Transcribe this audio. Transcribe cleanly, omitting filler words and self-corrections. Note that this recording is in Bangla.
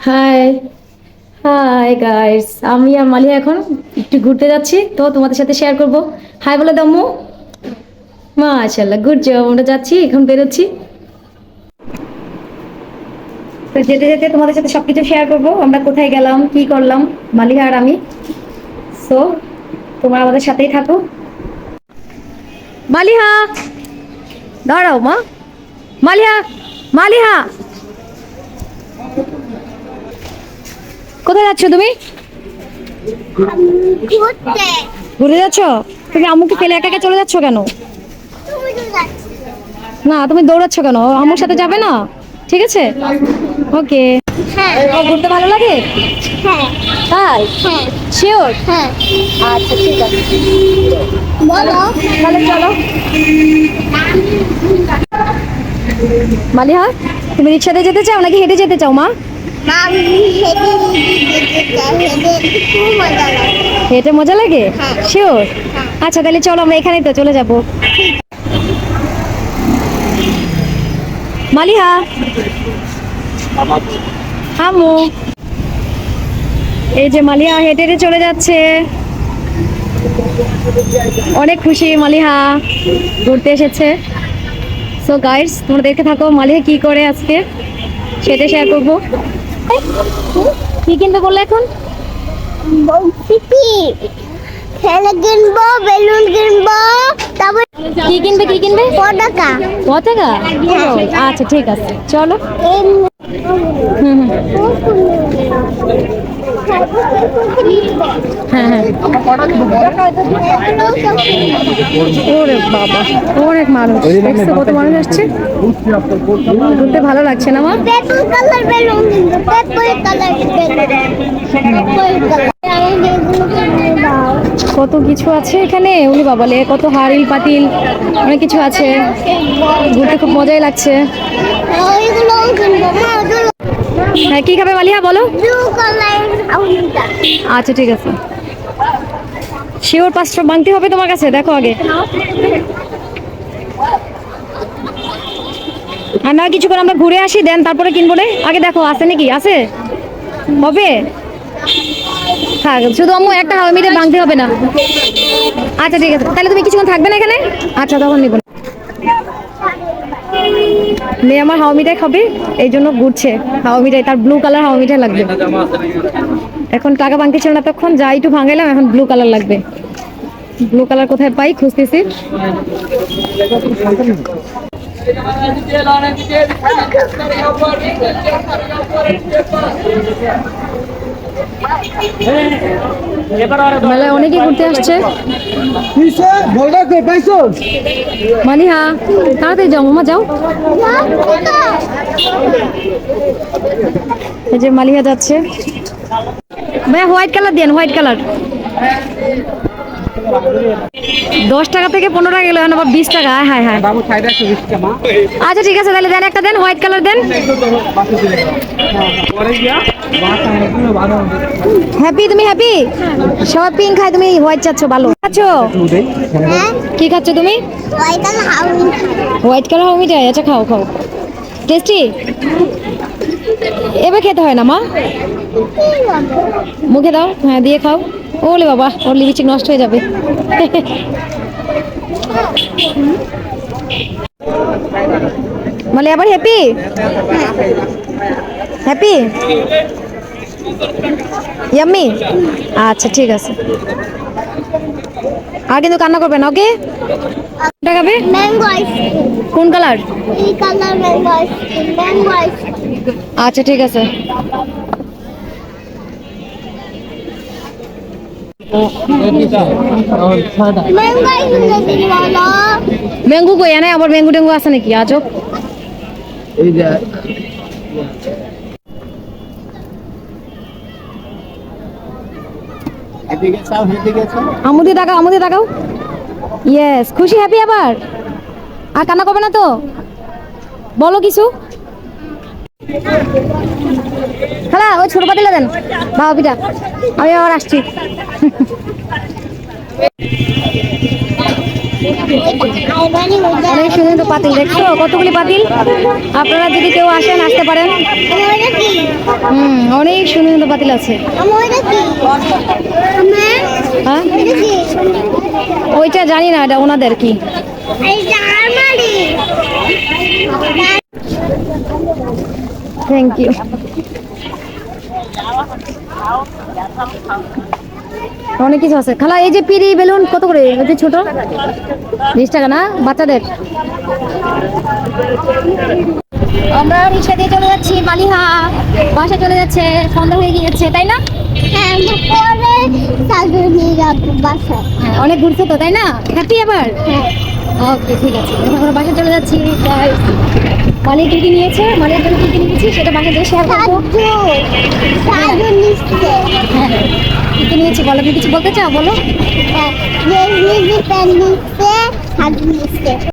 হাই হাই গাইস, আমি আর মালিয়া এখন একটু ঘুরতে যাচ্ছি, তো তোমাদের সাথে শেয়ার করব। হাই বলে দাম্মু। মাশাআল্লাহ, গুড জব। আমরা যাচ্ছি, এখন বেরোচ্ছি। তো যেতে যেতে তোমাদের সাথে সবকিছু শেয়ার করব, আমরা কোথায় গেলাম, কি করলাম, মালিয়া আর আমি। সো তোমরা আমাদের সাথেই থাকো। মালিহা, দাঁড়াও মা। মালিহা, মালিহা, কোথায় যাচ্ছ তুমি? ঘুরতে। ঘুরে যাচ্ছ? তুমি আম্মুকে ফেলে একা একা চলে যাচ্ছ কেন? তুমি তো যাচ্ছি। না, তুমি দৌড়াচ্ছ কেন? আম্মুর সাথে যাবে না? ঠিক আছে, ওকে। হ্যাঁ ঘুরতে ভালো লাগে? হ্যাঁ তাই? হ্যাঁ শিওর? হ্যাঁ। আচ্ছা ঠিক আছে, বলো। তাহলে চলো। মালিহা, তুমি রিক্সাতে যেতে চাও নাকি হেঁটে যেতে চাও মা? আমি হেঁটে যেতে চাই, হেঁটে খুব মজা লাগে। হেঁটে মজা লাগে? হ্যাঁ। শিওর? হ্যাঁ। আচ্ছা তাহলে চলো, আমরা এখানেই তো চলে যাবো। মালিহা, আম্মু, এই যে মালিহা হেঁটে হেঁটে চলে যাচ্ছে। অনেক খুশি মালিহা ঘুরতে এসেছে। সো গাইস, তোমরা দেখে থাকো মালিহা কি করে আজকে, সেটা শেয়ার করবো। কি কিনবে বললে এখন? বলছি কি, খেলা কিনবো, বেলুন কিনবো, তারপর কি কিনবে, কি কিনবে? পটাকা। পতাকা? আচ্ছা ঠিক আছে, চলো। এই হুম হুম, হ্যাঁ হ্যাঁ। ওরে বাবা, অনেক মানুষ দেখছো, কত মানুষ আসছে। ঘুরতে ভালো লাগছে না মা? পেপল কালার বেলুন কিনবো, পেপল কালার বেলুন। আমি যেগুলো কিনে দাও। কত কিছু আছে এখানে, উনি বাবালে, কত হাড়িল পাতিল, অনেক কিছু আছে। ঘুরতে খুব মজাই লাগছে। ওইগুলোও কিনবো মা, ওগুলো হ্যাঁ, কি খাবে মালিহা বলো? ব্লু কালার আউনটা। আচ্ছা ঠিক আছে। শিওর 500 বাংতি হবে তোমার কাছে? দেখো আগে। আর না, কিছুক্ষণ আমরা ঘুরে আসি, দেন তারপরে কিনবো রে। আগে দেখো আছে নাকি, আছে হবে। থাক, শুধু আম্মু একটা হাওয়া মিটে ভাঙতে হবে না। আচ্ছা ঠিক আছে, তাহলে তুমি কিছুক্ষণ থাকবে না এখানে? আচ্ছা, তখন নিব। মেয়ে আমার হাওয়া মিঠাই খাবে, এই জন্য ঘুরছে। হাওয়া মিঠাই, তার ব্লু কালার হাওয়া মিঠাই লাগবে। এখন টাকা ভাঙতে ছিল না, তখন যা একটু ভাঙাইলাম, এখন ব্লু কালার লাগবে। ব্লু কালার কোথায় পাই, খুঁজতেছি। মেলায় অনেকেই ঘুরতে আসছে। মালিহা, তাড়াতাড়ি যাও মামা, যাও। এই যে মালিহা যাচ্ছে। ভাইয়া হোয়াইট কালার দেন, হোয়াইট কালার। 10 টাকা থেকে 15 টাকা গেল, এখন আবার 20 টাকা। হ্যাঁ হ্যাঁ, আচ্ছা ঠিক আছে, তাহলে দেন একটা, দেন হোয়াইট কালার দেন। হ্যাপি, তুমি হ্যাপি? সবাই পিঙ্ক খায়, তুমি হোয়াইট চাচ্ছ, ভালো খাচ্ছ। হ্যাঁ, কি খাচ্ছ তুমি? হোয়াইট কালার আউনটা। হোয়াইট কালার হাওয়া মিঠাই? আচ্ছা খাও খাও, টেস্টি। এবার খেতে হয় না মা, মুখে দাও, হ্যাঁ দিয়ে খাও। ওলে বাবা, ওর লিপস্টিক নষ্ট হয়ে যাবে। মানে আবার হ্যাপি, হ্যাপি ইয়াম্মি। আচ্ছা ঠিক আছে, আর কিন্তু কান্না করবে না, ওকে? টাকাবে ম্যাঙ্গো আইসক্রিম। কোন কালার? এই colour mango ice cream, mango ice cream. আচ্ছা ঠিক আছে। ম্যাঙ্গো আইসক্রিম বলো। ম্যাঙ্গো কই এনে, আবার ম্যাঙ্গো ট্যাঙ্গো আছে নাকি আজব। আমুদি তাকাও, আমুদি তাকাও। ইয়েস, খুশি, হ্যাপি আবার? আর কান্না করবে না তো? বলো কিছু। হ্যাঁ, ওই ছোট পাতিলে দেন বাবা পিঠা, আমি আবার আসছি। আইবানি মজা অনেক সুন্দর সুন্দর পাতিল, দেখছো কতগুলি পাতিল। আপনারা যদি কেউ আসেন আসতে পারেন। ওইটা কি? অনেক সুন্দর সুন্দর পাতিল আছে। ওইটা কি? হ্যাঁ ওইটা কি? ওইটা জানি না, এটা ওনাদের কি। এইটা আলমারি। Thank you. অনেক কিছু আছে খালা। এই যে পিড়ি বেলুন কত করে? ওই যে ছোট 20 টাকা না বাচ্চাদের? আমরা রিক্সা দিয়ে চলে যাচ্ছি মালিহা, বাসা চলে যাচ্ছে, সন্ধ্যা হয়ে গিয়েছে তাই না? হ্যাঁ, পরে সাজু নিয়ে যাবো বাসায়। অনেক ঘুরছো তো তাই না? হ্যাপি এবার? ওকে ঠিক আছে, এখন আমরা বাসা চলে যাচ্ছি। guys, মালিক কি কি নিয়েছে, মালিকের জন্য কি কি নিয়েছি সেটা বাসা দিয়ে শেয়ার করবো। সাজু নিচ্ছে। হ্যাঁ কি কি নিয়েছি বলো, তুমি কিছু বলতে চাও বলো। হ্যাঁ, যে প্যান্ট নিচ্ছে, সাজু নিচ্ছে।